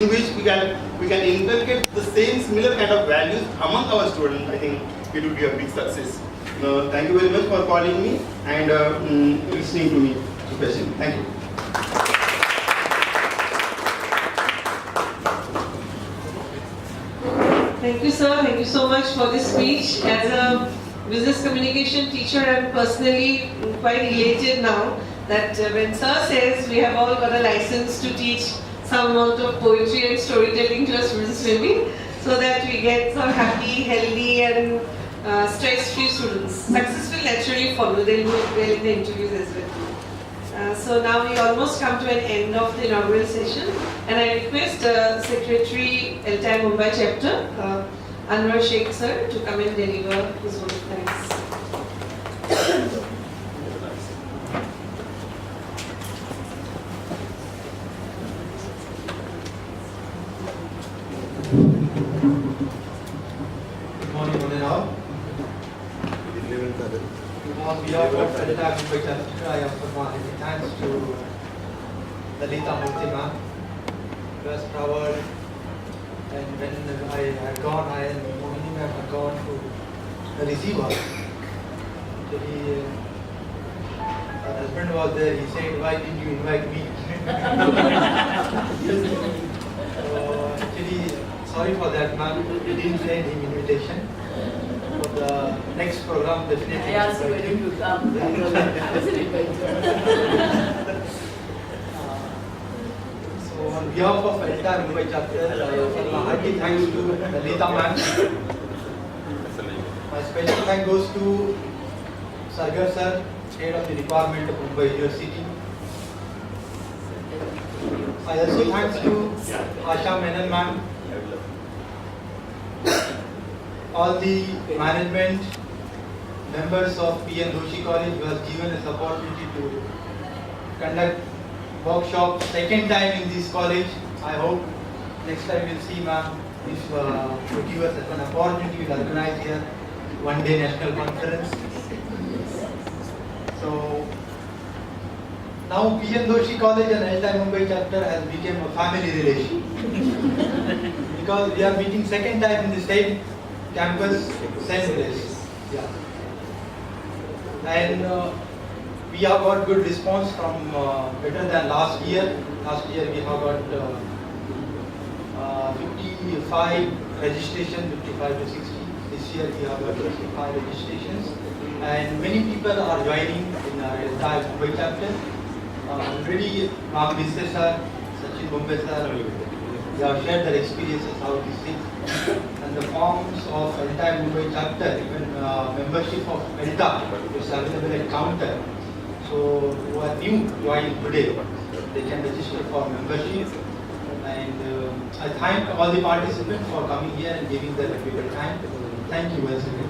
in which we can inculcate the same similar kind of values among our students, I think it would be a big success. Thank you very much for calling me and listening to me. Thank you. Thank you, sir. Thank you so much for this speech. As a business communication teacher, I'm personally quite elated now that when sir says we have all got a license to teach some amount of poetry and storytelling to our students, maybe, so that we get some happy, healthy and stress-free students. Successful naturally follow. They'll do well in the interviews as well. So now we almost come to an end of the inaugural session, and I request Secretary Eltai Mumbai chapter, Anwar Shaikh sir, to come and deliver his vote of thanks. Good morning, one and all. On behalf of Eltai Mumbai chapter, I offer my thanks to Lalita Murthy ma'am, who has traveled, and when I had gone, I and Mohini ma'am had gone to receive her. Actually, her husband was there. He said, "Why didn't you invite me?" So actually, sorry for that, ma'am. We didn't send him invitation. For the next program, definitely. I asked him to come. I wasn't invited. So on behalf of Eltai Mumbai chapter, I offer my hearty thanks to Lalita ma'am. My special thank goes to Sarghar sir, head of the department of Mumbai University. I also thanks to Asha Menon ma'am, all the management, members of P.N. Doshi College who has given us opportunity to conduct workshop second time in this college. I hope next time we'll see ma'am if to give us an opportunity to organize here one day national conference. So now P.N. Doshi College and Eltai Mumbai chapter has become a family relation because we are meeting second time in the same campus, same place. Yeah. And we have got good response from better than last year. Last year we have got 55 registration, 55 to 60. This year we have got 55 registrations, and many people are joining in our Eltai Mumbai chapter. Already Ram Bisse sir, Sachin Bombay sir, they have shared their experiences how these things. And the forms of Eltai Mumbai chapter, even membership of Elta is available at counter. So who are new joining today, they can register for membership. And I thank all the participants for coming here and giving their valuable time. Thank you once again.